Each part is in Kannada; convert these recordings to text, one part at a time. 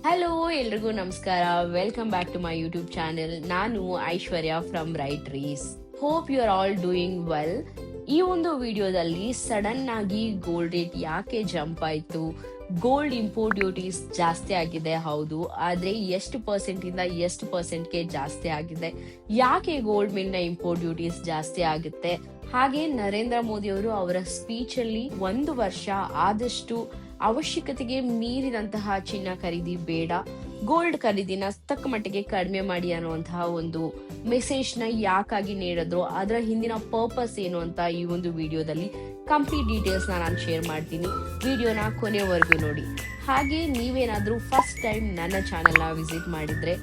ಹಲೋ ಎಲ್ರಿಗೂ ನಮಸ್ಕಾರ. Welcome back to my YouTube channel. ನಾನು Aishwarya from Right Rees. Hope you are all doing well. ಈ ಒಂದು ವಿಡಿಯೋದಲ್ಲಿ ಸಡನ್ ಆಗಿ ಗೋಲ್ಡ್ ರೇಟ್ ಯಾಕೆ ಜಂಪ್ ಆಯ್ತು, ಗೋಲ್ಡ್ ಇಂಪೋರ್ಟ್ ಡ್ಯೂಟೀಸ್ ಜಾಸ್ತಿ ಆಗಿದೆ, ಹೌದು, ಆದ್ರೆ ಎಷ್ಟು ಪರ್ಸೆಂಟ್ ಇಂದ ಎಷ್ಟು ಪರ್ಸೆಂಟ್ಗೆ ಜಾಸ್ತಿ ಆಗಿದೆ, ಯಾಕೆ ಗೋಲ್ಡ್ ಮೇಲಿನ ಇಂಪೋರ್ಟ್ ಡ್ಯೂಟೀಸ್ ಜಾಸ್ತಿ ಆಗುತ್ತೆ, ಹಾಗೆ ನರೇಂದ್ರ ಮೋದಿ ಅವರು ಅವರ ಸ್ಪೀಚ್ ಅಲ್ಲಿ 1 ವರ್ಷ ಆದಷ್ಟು ಅವಶ್ಯಕತೆಗೆ ಮೀರಿದಂತಹ ಚಿನ್ನ ಖರೀದಿ ಬೇಡ, ಗೋಲ್ಡ್ ಖರೀದಿನ ತಕ್ಕ ಮಟ್ಟಿಗೆ ಕಡಿಮೆ ಮಾಡಿ ಅನ್ನುವಂತಹ ಒಂದು ಮೆಸೇಜ್ ನ ಯಾಕಾಗಿ ನೀಡಿದ್ರು, ಅದರ ಹಿಂದಿನ ಪರ್ಪಸ್ ಏನು ಅಂತ ಈ ಒಂದು ವಿಡಿಯೋದಲ್ಲಿ ಕಂಪ್ಲೀಟ್ ಡೀಟೇಲ್ಸ್ ನಾನು ಶೇರ್ ಮಾಡ್ತೀನಿ. ವಿಡಿಯೋನ ಕೊನೆವರೆಗೂ ನೋಡಿ. ಹಾಗೆ ನೀವೇನಾದ್ರೂ ಫಸ್ಟ್ ಟೈಮ್ ನನ್ನ ಚಾನೆಲ್ ನ ವಿಸಿಟ್ ಮಾಡಿದ್ರೆ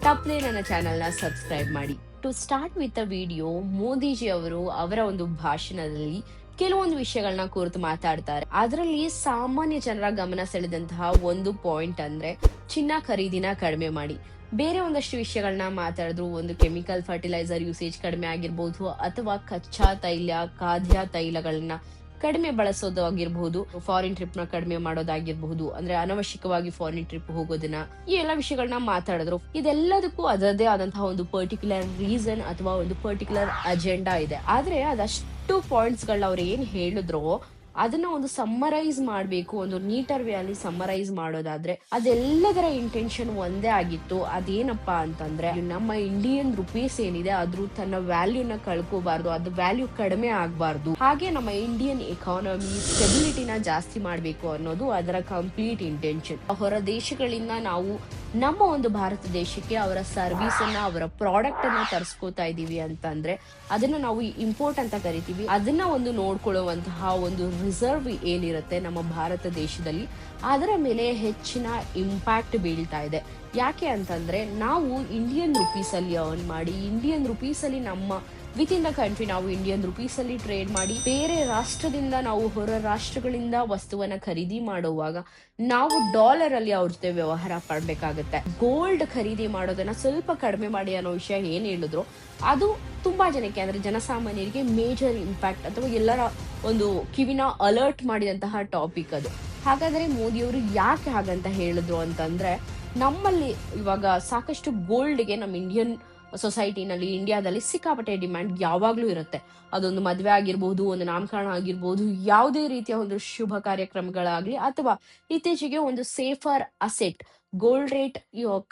ತಪ್ಪದೆ ನನ್ನ ಚಾನೆಲ್ ನ ಸಬ್ಸ್ಕ್ರೈಬ್ ಮಾಡಿ. To start with a video, Modiji ಅವರು ಅವರ ಒಂದು ಭಾಷಣದಲ್ಲಿ ಕೆಲವೊಂದು ವಿಷಯಗಳನ್ನ ಕುರಿತು ಮಾತಾಡ್ತಾರೆ. ಅದರಲ್ಲಿ ಸಾಮಾನ್ಯ ಜನರ ಗಮನ ಸೆಳೆದಂತಹ ಒಂದು ಪಾಯಿಂಟ್ ಅಂದ್ರೆ ಚಿನ್ನ ಖರೀದಿನ ಕಡಿಮೆ ಮಾಡಿ. ಬೇರೆ ಒಂದಷ್ಟು ವಿಷಯಗಳನ್ನ ಮಾತಾಡಿದ್ರು, ಒಂದು ಕೆಮಿಕಲ್ ಫರ್ಟಿಲೈಸರ್ ಯೂಸೇಜ್ ಕಡಿಮೆ ಆಗಿರ್ಬೋದು, ಅಥವಾ ಕಚ್ಚಾ ತೈಲ, ಖಾದ್ಯ ತೈಲಗಳನ್ನ ಕಡಿಮೆ ಬಳಸೋದು ಆಗಿರ್ಬಹುದು, ಫಾರಿನ್ ಟ್ರಿಪ್ ನ ಕಡಿಮೆ ಮಾಡೋದಾಗಿರ್ಬಹುದು, ಅಂದ್ರೆ ಅನವಶ್ಯಕವಾಗಿ ಫಾರಿನ್ ಟ್ರಿಪ್ ಹೋಗೋದನ್ನ, ಈ ಎಲ್ಲಾ ವಿಷಯಗಳನ್ನ ಮಾತಾಡಿದ್ರು. ಇದೆಲ್ಲದಕ್ಕೂ ಅದರದೇ ಆದಂತಹ ಒಂದು ಪರ್ಟಿಕ್ಯುಲರ್ ರೀಸನ್ ಅಥವಾ ಒಂದು ಪರ್ಟಿಕ್ಯುಲರ್ ಅಜೆಂಡಾ ಇದೆ. ಆದ್ರೆ ಅದಷ್ಟು ಪಾಯಿಂಟ್ಸ್ ಗಳನ್ನ ಅವ್ರು ಏನ್ ಹೇಳಿದ್ರು ಅದನ್ನ ಒಂದು ಸಮ್ಮರೈಸ್ ಮಾಡ್ಬೇಕು, ಒಂದು ನೀಟರ್ ವೇ ಅಲ್ಲಿ ಸಮ್ಮರೈಸ್ ಮಾಡೋದಾದ್ರೆ ಅದೆಲ್ಲದರ ಇಂಟೆನ್ಷನ್ ಒಂದೇ ಆಗಿತ್ತು. ಅದೇನಪ್ಪಾ ಅಂತಂದ್ರೆ, ನಮ್ಮ ಇಂಡಿಯನ್ ರುಪೀಸ್ ಏನಿದೆ ಅದ್ರ ತನ್ನ ವ್ಯಾಲ್ಯೂನ ಕಳ್ಕೋಬಾರ್ದು, ಅದು ವ್ಯಾಲ್ಯೂ ಕಡಿಮೆ ಆಗ್ಬಾರ್ದು, ಹಾಗೆ ನಮ್ಮ ಇಂಡಿಯನ್ ಎಕಾನಮಿ ಸ್ಟೆಬಿಲಿಟಿನ ಜಾಸ್ತಿ ಮಾಡ್ಬೇಕು ಅನ್ನೋದು ಅದರ ಕಂಪ್ಲೀಟ್ ಇಂಟೆನ್ಷನ್. ಹೊರ ದೇಶಗಳಿಂದ ನಾವು ನಮ್ಮ ಒಂದು ಭಾರತ ದೇಶಕ್ಕೆ ಅವರ ಸರ್ವಿಸ್ ಅನ್ನ, ಅವರ ಪ್ರಾಡಕ್ಟ್ ಅನ್ನ ತರಿಸ್ಕೋತಾ ಇದೀವಿ ಅಂತಂದ್ರೆ ಅದನ್ನ ನಾವು ಇಂಪೋರ್ಟ್ ಅಂತ ಕರಿತೀವಿ. ಅದನ್ನ ಒಂದು ನೋಡ್ಕೊಳ್ಳುವಂತಹ ಒಂದು ರಿಸರ್ವ್ ಏನಿರುತ್ತೆ ನಮ್ಮ ಭಾರತ ದೇಶದಲ್ಲಿ, ಅದರ ಮೇಲೆ ಹೆಚ್ಚಿನ ಇಂಪ್ಯಾಕ್ಟ್ ಬೀಳ್ತಾ ಇದೆ. ಯಾಕೆ ಅಂತಂದ್ರೆ, ನಾವು ಇಂಡಿಯನ್ ರುಪೀಸ್ ಅಲ್ಲಿ ಅರ್ನ್ ಮಾಡಿ, ಇಂಡಿಯನ್ ರುಪೀಸ್ ಅಲ್ಲಿ ನಮ್ಮ ವಿತ್ ಇನ್ ದ ಕಂಟ್ರಿ ನಾವು ಇಂಡಿಯನ್ ರುಪೀಸ್ ಅಲ್ಲಿ ಟ್ರೇಡ್ ಮಾಡಿ, ಬೇರೆ ರಾಷ್ಟ್ರದಿಂದ ನಾವು ಹೊರ ರಾಷ್ಟ್ರಗಳಿಂದ ವಸ್ತುವನ್ನ ಖರೀದಿ ಮಾಡುವಾಗ ನಾವು ಡಾಲರ್ ಅಲ್ಲಿ ಅವ್ರ ಜೊತೆ ವ್ಯವಹಾರ ಪಡ್ಬೇಕಾಗುತ್ತೆ. ಗೋಲ್ಡ್ ಖರೀದಿ ಮಾಡೋದನ್ನ ಸ್ವಲ್ಪ ಕಡಿಮೆ ಮಾಡಿ ಅನ್ನೋ ವಿಷಯ ಏನ್ ಹೇಳಿದ್ರು ಅದು ತುಂಬಾ ಜನಕ್ಕೆ, ಅಂದ್ರೆ ಜನಸಾಮಾನ್ಯರಿಗೆ ಮೇಜರ್ ಇಂಪ್ಯಾಕ್ಟ್ ಅಥವಾ ಎಲ್ಲರ ಒಂದು ಕಿವಿನ ಅಲರ್ಟ್ ಮಾಡಿದಂತಹ ಟಾಪಿಕ್ ಅದು. ಹಾಗಾದ್ರೆ ಮೋದಿಯವರು ಯಾಕೆ ಹಾಗಂತ ಹೇಳಿದ್ರು ಅಂತಂದ್ರೆ, ನಮ್ಮಲ್ಲಿ ಇವಾಗ ಸಾಕಷ್ಟು ಗೋಲ್ಡ್ಗೆ ನಮ್ಮ ಇಂಡಿಯನ್ ಸೊಸೈಟಿನಲ್ಲಿ, ಇಂಡಿಯಾದಲ್ಲಿ ಸಿಕ್ಕಾಪಟ್ಟೆ ಡಿಮ್ಯಾಂಡ್ ಯಾವಾಗ್ಲೂ ಇರುತ್ತೆ. ಅದೊಂದು ಮದ್ವೆ ಆಗಿರ್ಬಹುದು, ಒಂದು ನಾಮಕರಣ ಆಗಿರ್ಬಹುದು, ಯಾವುದೇ ರೀತಿಯ ಒಂದು ಶುಭ ಕಾರ್ಯಕ್ರಮಗಳಾಗ್ಲಿ, ಅಥವಾ ಇತ್ತೀಚೆಗೆ ಒಂದು ಸೇಫರ್ ಅಸೆಟ್ ಗೋಲ್ಡ್ ರೇಟ್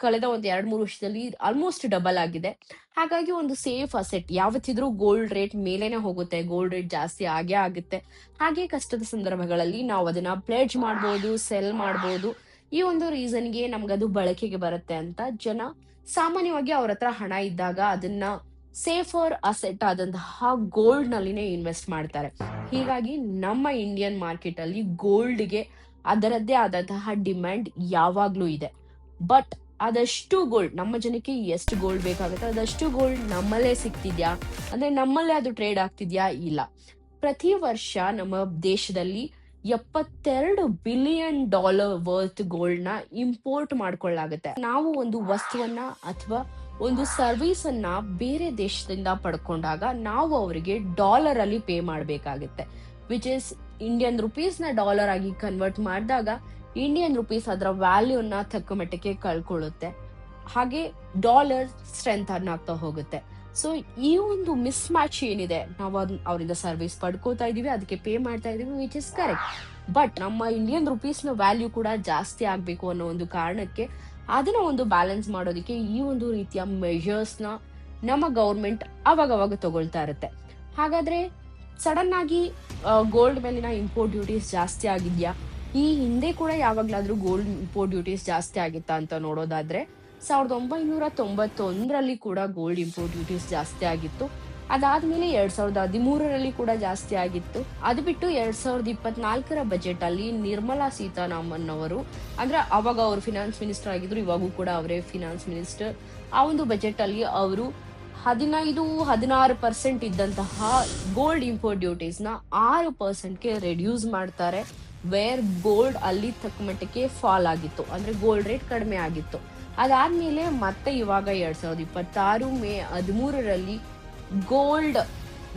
ಕಳೆದ ಒಂದು 2-3 ವರ್ಷದಲ್ಲಿ ಆಲ್ಮೋಸ್ಟ್ ಡಬಲ್ ಆಗಿದೆ. ಹಾಗಾಗಿ ಒಂದು ಸೇಫ್ ಅಸೆಟ್ ಯಾವತ್ತಿದ್ರೂ ಗೋಲ್ಡ್ ರೇಟ್ ಮೇಲೇನೆ ಹೋಗುತ್ತೆ, ಗೋಲ್ಡ್ ರೇಟ್ ಜಾಸ್ತಿ ಆಗೇ ಆಗುತ್ತೆ. ಹಾಗೆ ಕಷ್ಟದ ಸಂದರ್ಭಗಳಲ್ಲಿ ನಾವು ಅದನ್ನ ಪ್ಲೆಡ್ಜ್ ಮಾಡ್ಬೋದು, ಸೆಲ್ ಮಾಡ್ಬೋದು. ಈ ಒಂದು ರೀಸನ್ಗೆ ನಮ್ಗದು ಬಳಕೆಗೆ ಬರುತ್ತೆ ಅಂತ ಜನ ಸಾಮಾನ್ಯವಾಗಿ ಅವ್ರ ಹತ್ರ ಹಣ ಇದ್ದಾಗ ಅದನ್ನ ಸೇಫರ್ ಅಸೆಟ್ ಆದಂತಹ ಗೋಲ್ಡ್ ನಲ್ಲಿನೇ ಇನ್ವೆಸ್ಟ್ ಮಾಡ್ತಾರೆ. ಹೀಗಾಗಿ ನಮ್ಮ ಇಂಡಿಯನ್ ಮಾರ್ಕೆಟ್ ಅಲ್ಲಿ ಗೋಲ್ಡ್ಗೆ ಅದರದ್ದೇ ಆದಂತಹ ಡಿಮ್ಯಾಂಡ್ ಯಾವಾಗ್ಲೂ ಇದೆ. ಬಟ್ ಅದಷ್ಟು ಗೋಲ್ಡ್ ನಮ್ಮ ಜನಕ್ಕೆ ಎಷ್ಟು ಗೋಲ್ಡ್ ಬೇಕಾಗುತ್ತೆ ಅದಷ್ಟು ಗೋಲ್ಡ್ ನಮ್ಮಲ್ಲೇ ಸಿಗ್ತಿದ್ಯಾ, ಅಂದ್ರೆ ನಮ್ಮಲ್ಲೇ ಅದು ಟ್ರೇಡ್ ಆಗ್ತಿದ್ಯಾ? ಇಲ್ಲ. ಪ್ರತಿ ವರ್ಷ ನಮ್ಮ ದೇಶದಲ್ಲಿ $72 ಬಿಲಿಯನ್ ವರ್ತ್ ಗೋಲ್ಡ್ ನ ಇಂಪೋರ್ಟ್ ಮಾಡ್ಕೊಳ್ಳಾಗುತ್ತೆ. ನಾವು ಒಂದು ವಸ್ತುವನ್ನ ಅಥವಾ ಒಂದು ಸರ್ವಿಸ್ ಅನ್ನ ಬೇರೆ ದೇಶದಿಂದ ಪಡ್ಕೊಂಡಾಗ ನಾವು ಅವರಿಗೆ ಡಾಲರ್ ಅಲ್ಲಿ ಪೇ ಮಾಡ್ಬೇಕಾಗುತ್ತೆ, ವಿಚ್ ಇಸ್ ಇಂಡಿಯನ್ ರುಪೀಸ್ ನ ಡಾಲರ್ ಆಗಿ ಕನ್ವರ್ಟ್ ಮಾಡಿದಾಗ ಇಂಡಿಯನ್ ರುಪೀಸ್ ಅದರ ವ್ಯಾಲ್ಯೂನ ತಕ್ಕ ಮಟ್ಟಕ್ಕೆ ಕಳ್ಕೊಳ್ಳುತ್ತೆ. ಹಾಗೆ ಡಾಲರ್ ಸ್ಟ್ರೆಂತ್ ಆಗ್ತಾ ಹೋಗುತ್ತೆ. ಸೊ ಈ ಒಂದು ಮಿಸ್ ಮ್ಯಾಚ್ ಏನಿದೆ, ನಾವು ಅವರಿಂದ ಸರ್ವಿಸ್ ಪಡ್ಕೋತಾ ಇದೀವಿ, ಅದಕ್ಕೆ ಪೇ ಮಾಡ್ತಾ ಇದೀವಿ, ವಿಚ್ ಇಸ್ ಕರೆಕ್ಟ್. ಬಟ್ ನಮ್ಮ ಇಂಡಿಯನ್ ರುಪೀಸ್ ನ ವ್ಯಾಲ್ಯೂ ಕೂಡ ಜಾಸ್ತಿ ಆಗ್ಬೇಕು ಅನ್ನೋ ಒಂದು ಕಾರಣಕ್ಕೆ ಅದನ್ನ ಒಂದು ಬ್ಯಾಲೆನ್ಸ್ ಮಾಡೋದಕ್ಕೆ ಈ ಒಂದು ರೀತಿಯ ಮೆಷರ್ಸ್ ನ ನಮ್ಮ ಗೌರ್ಮೆಂಟ್ ಅವಾಗ ತಗೊಳ್ತಾ ಇರುತ್ತೆ. ಹಾಗಾದ್ರೆ ಸಡನ್ ಆಗಿ ಗೋಲ್ಡ್ ಮೇಲಿನ ಇಂಪೋರ್ಟ್ ಡ್ಯೂಟೀಸ್ ಜಾಸ್ತಿ ಆಗಿದ್ಯಾ? ಈ ಹಿಂದೆ ಕೂಡ ಯಾವಾಗ್ಲಾದ್ರೂ ಗೋಲ್ಡ್ ಇಂಪೋರ್ಟ್ ಡ್ಯೂಟೀಸ್ ಜಾಸ್ತಿ ಆಗಿತ್ತಾ ಅಂತ ನೋಡೋದಾದ್ರೆ 1991ರಲ್ಲಿ ಕೂಡ ಗೋಲ್ಡ್ ಇಂಪೋರ್ಟ್ ಡ್ಯೂಟೀಸ್ ಜಾಸ್ತಿ ಆಗಿತ್ತು. ಅದಾದ್ಮೇಲೆ 2013ರಲ್ಲಿ ಕೂಡ ಜಾಸ್ತಿ ಆಗಿತ್ತು. ಅದು ಬಿಟ್ಟು 2024ರ ಬಜೆಟ್ ಅಲ್ಲಿ ನಿರ್ಮಲಾ ಸೀತಾರಾಮನ್ ಅವರು, ಅಂದ್ರೆ ಅವಾಗ ಅವರು ಫಿನಾನ್ಸ್ ಮಿನಿಸ್ಟರ್ ಆಗಿದ್ರು, ಇವಾಗೂ ಕೂಡ ಅವರೇ ಫಿನಾನ್ಸ್ ಮಿನಿಸ್ಟರ್, ಆ ಒಂದು ಬಜೆಟ್ ಅಲ್ಲಿ ಅವರು 15-16% ಇದ್ದಂತಹ ಗೋಲ್ಡ್ ಇಂಪೋರ್ಟ್ ಡ್ಯೂಟೀಸ್ ನ 6%ಗೆ ರೆಡ್ಯೂಸ್ ಮಾಡ್ತಾರೆ. ವೇರ್ ಗೋಲ್ಡ್ ಅಲ್ಲಿ ತಕ್ಕ ಮಟ್ಟಕ್ಕೆ ಫಾಲ್ ಆಗಿತ್ತು, ಅಂದ್ರೆ ಗೋಲ್ಡ್ ರೇಟ್ ಕಡಿಮೆ ಆಗಿತ್ತು. ಅದಾದ್ಮೇಲೆ ಮತ್ತೆ ಇವಾಗ 2026 ಮೇ 13ರಲ್ಲಿ ಗೋಲ್ಡ್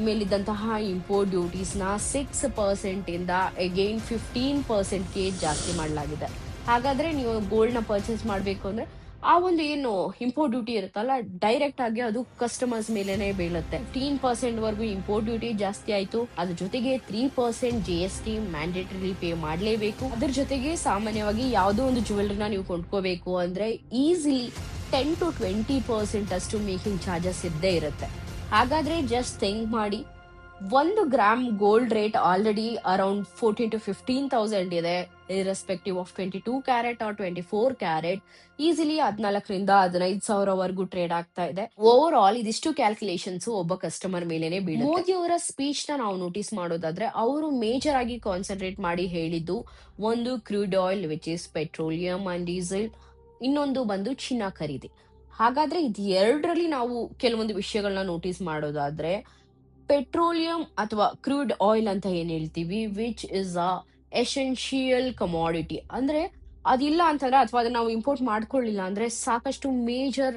ಮೇಲಿದ್ದಂತಹ ಇಂಪೋರ್ಟ್ ಡ್ಯೂಟೀಸ್ ನ 6% ಇಂದ ಅಗೈನ್ 15%ಗೆ ಜಾಸ್ತಿ ಮಾಡಲಾಗಿದೆ. ಹಾಗಾದ್ರೆ ನೀವು ಗೋಲ್ಡ್ ನ ಪರ್ಚೇಸ್ ಮಾಡ್ಬೇಕು ಅಂದ್ರೆ ಆ ಒಂದು ಏನು ಇಂಪೋರ್ಟ್ ಡ್ಯೂಟಿ ಇರುತ್ತಲ್ಲ, ಡೈರೆಕ್ಟ್ ಆಗಿ ಅದು ಕಸ್ಟಮರ್ಸ್ ಮೇಲೆನೆ ಬೀಳುತ್ತೆ. 15% ವರೆಗೂ ಇಂಪೋರ್ಟ್ ಡ್ಯೂಟಿ ಜಾಸ್ತಿ ಆಯ್ತು. ಅದ್ರ ಜೊತೆಗೆ 3% GST ಮ್ಯಾಂಡೇಟರಿ ಪೇ ಮಾಡ್ಲೇಬೇಕು. ಅದ್ರ ಜೊತೆಗೆ ಸಾಮಾನ್ಯವಾಗಿ ಯಾವುದೋ ಒಂದು ಜ್ಯುವೆಲ್ರಿನ ನೀವು ಕೊಂಡ್ಕೋಬೇಕು ಅಂದ್ರೆ ಈಸಿಲಿ 10 to 20% ಅಷ್ಟು ಮೇಕಿಂಗ್ ಚಾರ್ಜಸ್ ಇದ್ದೇ ಇರುತ್ತೆ. ಹಾಗಾದ್ರೆ ಜಸ್ಟ್ ಥಿಂಕ್ ಮಾಡಿ, 1 gram gold rate already around 14 to 15,000 ಇದೆ, irrespective of 22 carat or 24 carat. Easily 14,000 to 15,000 ವರೆಗೂ ಟ್ರೇಡ್ ಆಗ್ತಾ ಇದೆ. ಓವರ್ ಆಲ್ ಇದಿಷ್ಟು ಕ್ಯಾಲ್ಕುಲೇಷನ್ಸ್ ಒಬ್ಬ ಕಸ್ಟಮರ್ ಮೇಲೆನೆ ಬೀಳುತ್ತೆ. ಮೋದಿ ಅವರ ಸ್ಪೀಚ್ ನ ನಾವು ನೋಟಿಸ್ ಮಾಡೋದಾದ್ರೆ, ಅವರು ಮೇಜರ್ ಆಗಿ ಕಾನ್ಸಂಟ್ರೇಟ್ ಮಾಡಿ ಹೇಳಿದ್ದು ಒಂದು crude oil which is petroleum and diesel, ಇನ್ನೊಂದು ಬಂದು ಚಿನ್ನ ಖರೀದಿ. ಹಾಗಾದ್ರೆ ಇದು ಎರಡರಲ್ಲಿ ನಾವು ಕೆಲವೊಂದು ವಿಷಯಗಳನ್ನ ನೋಟಿಸ್ ಮಾಡೋದಾದ್ರೆ, ಪೆಟ್ರೋಲಿಯಂ ಅಥವಾ ಕ್ರೂಡ್ ಆಯಿಲ್ ಅಂತ ಏನ್ ಹೇಳ್ತೀವಿ, which is a essential commodity. ಅಂದ್ರೆ ಅದಿಲ್ಲ ಅಂತಂದ್ರೆ ಅಥವಾ ಅದನ್ನ ನಾವು ಇಂಪೋರ್ಟ್ ಮಾಡ್ಕೊಳ್ಳಿಲ್ಲ ಅಂದ್ರೆ ಸಾಕಷ್ಟು ಮೇಜರ್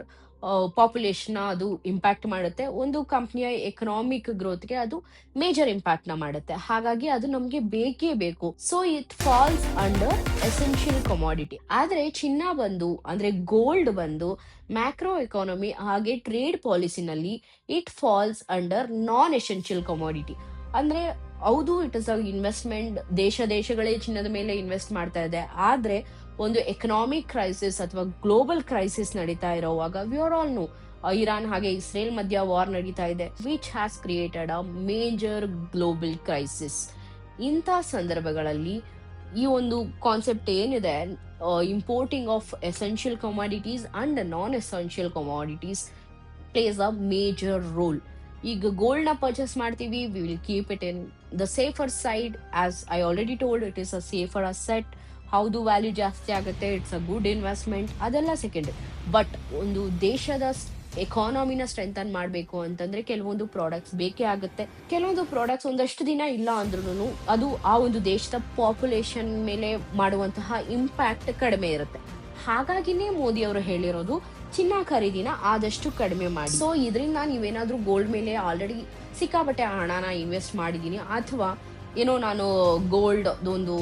ಪಾಪ್ಯುಲೇಷನ್ ಅದು ಇಂಪ್ಯಾಕ್ಟ್ ಮಾಡುತ್ತೆ. ಒಂದು ಕಂಪ್ನಿಯ ಎಕನಾಮಿಕ್ ಗ್ರೋತ್ಗೆ ಅದು ಮೇಜರ್ ಇಂಪ್ಯಾಕ್ಟ್ ನ ಮಾಡುತ್ತೆ. ಹಾಗಾಗಿ ಅದು ನಮ್ಗೆ ಬೇಕೇ ಬೇಕು. So it falls under essential commodity. ಆದ್ರೆ ಚಿನ್ನ ಬಂದು ಅಂದ್ರೆ ಗೋಲ್ಡ್ ಬಂದು ಮ್ಯಾಕ್ರೋ ಎಕಾನಮಿ ಹಾಗೆ ಟ್ರೇಡ್ ಪಾಲಿಸಿನಲ್ಲಿ it falls under non essential commodity. ಅಂದ್ರೆ ಹೌದು, ಇಟ್ ಇಸ್ ಅ ಇನ್ವೆಸ್ಟ್ಮೆಂಟ್, ದೇಶಗಳೇ ಚಿನ್ನದ ಮೇಲೆ ಇನ್ವೆಸ್ಟ್ ಮಾಡ್ತಾ ಇದೆ. ಆದ್ರೆ ಒಂದು ಎಕನಾಮಿಕ್ ಕ್ರೈಸಿಸ್ ಅಥವಾ ಗ್ಲೋಬಲ್ ಕ್ರೈಸಿಸ್ ನಡೀತಾ ಇರೋವಾಗ, we are all know, Iran ಹಾಗೆ ಇಸ್ರೇಲ್ ಮಧ್ಯ ವಾರ್ ನಡೀತಾ ಇದೆ, which has created a major global crisis. ಇಂಥ ಸಂದರ್ಭಗಳಲ್ಲಿ ಈ ಒಂದು ಕಾನ್ಸೆಪ್ಟ್ ಏನಿದೆ, importing of essential commodities and non essential commodities place a major role. ಈಗ ಗೋಲ್ಡ್ ನ ಪರ್ಚೇಸ್ ಮಾಡ್ತೀವಿ, we will keep it in the safer side. As I already told, it is a safer asset. ಹೌದು, ವ್ಯಾಲ್ಯೂ ಜಾಸ್ತಿ ಆಗುತ್ತೆ, ಇಟ್ಸ್ ಅ ಗುಡ್ ಇನ್ವೆಸ್ಟ್ಮೆಂಟ್, ಅದೆಲ್ಲ ಸೆಕೆಂಡ್. ಬಟ್ ಒಂದು ದೇಶದ ಎಕಾನಮಿನ ಸ್ಟ್ರೆಂಥನ್ ಮಾಡಬೇಕು ಅಂತಂದ್ರೆ ಕೆಲವೊಂದು ಪ್ರಾಡಕ್ಟ್ಸ್ ಬೇಕೇ ಆಗುತ್ತೆ. ಕೆಲವೊಂದು ಪ್ರಾಡಕ್ಟ್ಸ್ ಒಂದಷ್ಟು ದಿನ ಇಲ್ಲ ಅಂದ್ರೂ ಅದು ಆ ಒಂದು ದೇಶದ ಪಾಪ್ಯುಲೇಷನ್ ಮೇಲೆ ಮಾಡುವಂತಹ ಇಂಪ್ಯಾಕ್ಟ್ ಕಡಿಮೆ ಇರುತ್ತೆ. ಹಾಗಾಗಿನೇ ಮೋದಿ ಅವರು ಹೇಳಿರೋದು ಚಿನ್ನ ಖರೀದಿನ ಆದಷ್ಟು ಕಡಿಮೆ ಮಾಡಿ. ಸೊ ಇದರಿಂದ ನೀವೇನಾದ್ರೂ ಗೋಲ್ಡ್ ಮೇಲೆ ಆಲ್ರೆಡಿ ಸಿಕ್ಕಾಪಟ್ಟೆ ಹಣನ ಇನ್ವೆಸ್ಟ್ ಮಾಡಿದೀನಿ, ಅಥವಾ ಏನೋ ನಾನು ಗೋಲ್ಡ್ ಒಂದು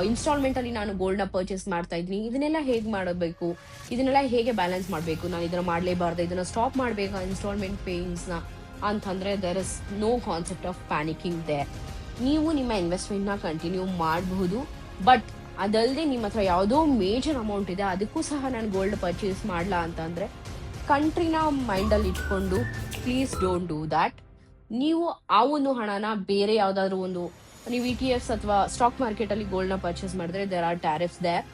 ಇನ್ಸ್ಟಾಲ್ಮೆಂಟ್ ಅಲ್ಲಿ ನಾನು ಗೋಲ್ಡ್ ನ ಪರ್ಚೇಸ್ ಮಾಡ್ತಾ ಇದ್ದೀನಿ, ಇದನ್ನೆಲ್ಲ ಹೇಗೆ ಮಾಡಬೇಕು, ಇದನ್ನೆಲ್ಲ ಹೇಗೆ ಬ್ಯಾಲೆನ್ಸ್ ಮಾಡಬೇಕು, ನಾನು ಇದನ್ನ ಮಾಡಲೇಬಾರ್ದು, ಇದನ್ನ ಸ್ಟಾಪ್ ಮಾಡಬೇಕಾ ಇನ್ಸ್ಟಾಲ್ಮೆಂಟ್ ಪೇಮೆಂಟ್ಸ್ ನ ಅಂತಂದ್ರೆ, there is no concept of panicking there. ನೀವು ನಿಮ್ಮ ಇನ್ವೆಸ್ಟ್ಮೆಂಟ್ ನ ಕಂಟಿನ್ಯೂ ಮಾಡಬಹುದು, ಬಟ್ ಅದಲ್ಲದೆ ನಿಮ್ಮ ಹತ್ರ ಯಾವುದೋ ಮೇಜರ್ ಅಮೌಂಟ್ ಇದೆ, ಅದಕ್ಕೂ ಸಹ ನಾನು ಗೋಲ್ಡ್ ಪರ್ಚೇಸ್ ಮಾಡಲ್ಲ ಅಂತಂದ್ರೆ ಕಂಟ್ರಿನ ಮೈಂಡಲ್ಲಿ ಇಟ್ಕೊಂಡು ಪ್ಲೀಸ್ ಡೋಂಟ್ ಡೂ ದ್ಯಾಟ್. ನೀವು ಆ ಒಂದು ಹಣನ ಬೇರೆ ಯಾವ್ದಾದ್ರು ಒಂದು ನೀವು ETFs ಅಥವಾ ಸ್ಟಾಕ್ ಮಾರ್ಕೆಟ್ ಅಲ್ಲಿ ಗೋಲ್ಡ್ ನ ಪರ್ಚೇಸ್ ಮಾಡಿದ್ರೆ ದೇರ್ ಆರ್ ಟ್ಯಾರಿಫ್ಸ್ ದೇರ್,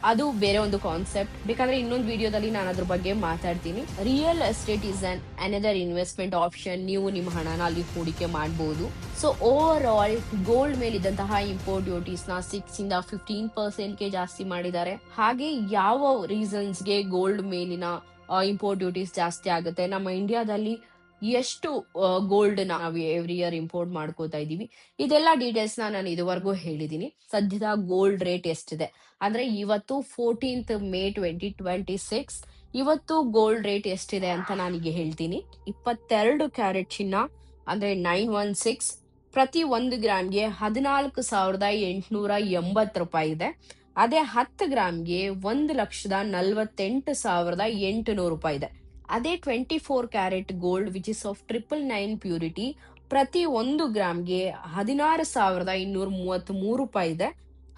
ಅದು ಬೇರೆ ಒಂದು ಕಾನ್ಸೆಪ್ಟ್. ಬೇಕಾದ್ರೆ ಇನ್ನೊಂದು ವಿಡಿಯೋದಲ್ಲಿ ನಾನು ಅದ್ರ ಬಗ್ಗೆ ಮಾತಾಡ್ತೀನಿ. Real estate is another investment option. ನೀವು ನಿಮ್ಮ ಹಣನ ಅಲ್ಲಿ ಹೂಡಿಕೆ ಮಾಡಬಹುದು. ಸೊ ಓವರ್ ಆಲ್ ಗೋಲ್ಡ್ ಮೇಲೆ ಇದ್ದಂತಹ ಇಂಪೋರ್ಟ್ ಡ್ಯೂಟೀಸ್ ನ 6 ಇಂದ 15% ಜಾಸ್ತಿ ಮಾಡಿದ್ದಾರೆ. ಹಾಗೆ ಯಾವ ರೀಸನ್ಸ್ಗೆ ಗೋಲ್ಡ್ ಮೇಲಿನ ಇಂಪೋರ್ಟ್ ಡ್ಯೂಟೀಸ್ ಜಾಸ್ತಿ ಆಗುತ್ತೆ, ನಮ್ಮ ಇಂಡಿಯಾದಲ್ಲಿ ಎಷ್ಟು ಗೋಲ್ಡ್ ನಾವು ಎವ್ರಿ ಇಯರ್ ಇಂಪೋರ್ಟ್ ಮಾಡ್ಕೋತಾ ಇದೀವಿ, ಇದೆಲ್ಲ ಡೀಟೇಲ್ಸ್ ನಾನು ಇದುವರೆಗೂ ಹೇಳಿದೀನಿ. ಸದ್ಯದ ಗೋಲ್ಡ್ ರೇಟ್ ಎಷ್ಟಿದೆ ಅಂದ್ರೆ ಇವತ್ತು 14th May 2026, ಇವತ್ತು ಗೋಲ್ಡ್ ರೇಟ್ ಎಷ್ಟಿದೆ ಅಂತ ನಾನೀಗ ಹೇಳ್ತೀನಿ. 22 ಕ್ಯಾರೆಟ್ ಚಿನ್ನ ಅಂದ್ರೆ 916 ಪ್ರತಿ 1 ಗ್ರಾಮ್ಗೆ 14,880 ರೂಪಾಯಿ ಇದೆ. ಅದೇ 10 ಗ್ರಾಮ್ಗೆ 1,48,800 ರೂಪಾಯಿ ಇದೆ. ಅದೇ 24 carat gold which is of 999 purity ಪ್ರತಿ 1 ಗ್ರಾಮ್ಗೆ 16,233 ರೂಪಾಯಿ ಇದೆ.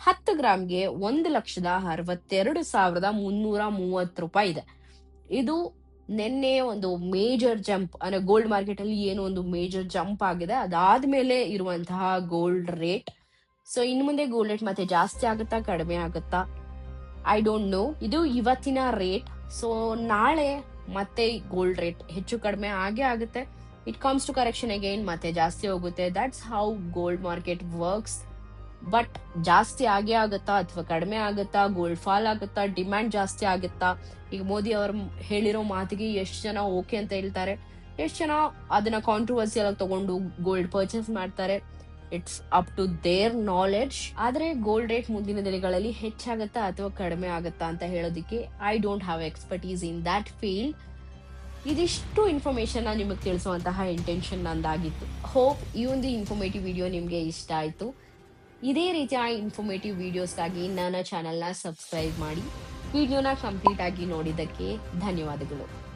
10 ಗ್ರಾಮ್ಗೆ 1,62,330 ರೂಪಾಯಿ ಇದೆ. ಇದು ನಿನ್ನೆ ಒಂದು ಮೇಜರ್ ಜಂಪ್ ಅಂದ್ರೆ ಗೋಲ್ಡ್ ಮಾರ್ಕೆಟ್ ಅಲ್ಲಿ ಏನು ಒಂದು ಮೇಜರ್ ಜಂಪ್ ಆಗಿದೆ, ಅದಾದ್ಮೇಲೆ ಇರುವಂತಹ ಗೋಲ್ಡ್ ರೇಟ್. ಸೊ ಇನ್ನು ಮುಂದೆ ಗೋಲ್ಡ್ ರೇಟ್ ಮತ್ತೆ ಜಾಸ್ತಿ ಆಗುತ್ತಾ ಕಡಿಮೆ ಆಗುತ್ತಾ ಐ ಡೋಂಟ್ ನೋ. ಇದು ಇವತ್ತಿನ ರೇಟ್. ಸೊ ನಾಳೆ ಮತ್ತೆ ಗೋಲ್ಡ್ ರೇಟ್ ಹೆಚ್ಚು ಕಡಿಮೆ ಆಗೇ ಆಗುತ್ತೆ. It comes to correction again, ಮತ್ತೆ ಜಾಸ್ತಿ ಹೋಗುತ್ತೆ. That's how gold market works. But ಜಾಸ್ತಿ ಆಗೇ ಆಗುತ್ತಾ ಅಥವಾ ಕಡಿಮೆ ಆಗುತ್ತಾ, ಗೋಲ್ಡ್ ಫಾಲ್ ಆಗುತ್ತಾ, ಡಿಮ್ಯಾಂಡ್ ಜಾಸ್ತಿ ಆಗುತ್ತಾ? ಈಗ ಮೋದಿ ಅವರು ಹೇಳಿರೋ ಮಾತಿಗೆ ಎಷ್ಟು ಜನ ಓಕೆ ಅಂತ ಹೇಳ್ತಾರೆ, ಎಷ್ಟು ಜನ ಅದನ್ನ ಕಾಂಟ್ರವರ್ಸಿಯಲ್ ಆಗಿ ತಗೊಂಡು ಗೋಲ್ಡ್ ಪರ್ಚೇಸ್ ಮಾಡ್ತಾರೆ, it's up to their knowledge. ಆದ್ರೆ ಗೋಲ್ಡ್ ರೇಟ್ ಮುಂದಿನ ದಿನಗಳಲ್ಲಿ ಹೆಚ್ಚಾಗತ್ತಾ ಅಥವಾ ಕಡಿಮೆ ಆಗತ್ತಾ ಅಂತ ಹೇಳೋದಿಕ್ಕೆ I don't have expertise in that field. ಇದಿಷ್ಟು ಇನ್ಫಾರ್ಮೇಶನ್ ನಿಮಗೆ ತಿಳಿಸುವಂತಹ ಇಂಟೆನ್ಷನ್ ನಂದಾಗಿತ್ತು. ಹೋಪ್ ಈ ಒಂದು ಇನ್ಫಾರ್ಮೇಟಿವ್ ವಿಡಿಯೋ ನಿಮ್ಗೆ ಇಷ್ಟ ಆಯ್ತು. ಇದೇ ರೀತಿಯ ಇನ್ಫಾರ್ಮೇಟಿವ್ ವಿಡಿಯೋಸ್ಗಾಗಿ ನನ್ನ ಚಾನೆಲ್ನ ಸಬ್ಸ್ಕ್ರೈಬ್ ಮಾಡಿ. ವಿಡಿಯೋನ ಕಂಪ್ಲೀಟ್ ಆಗಿ ನೋಡಿದ್ದಕ್ಕೆ ಧನ್ಯವಾದಗಳು.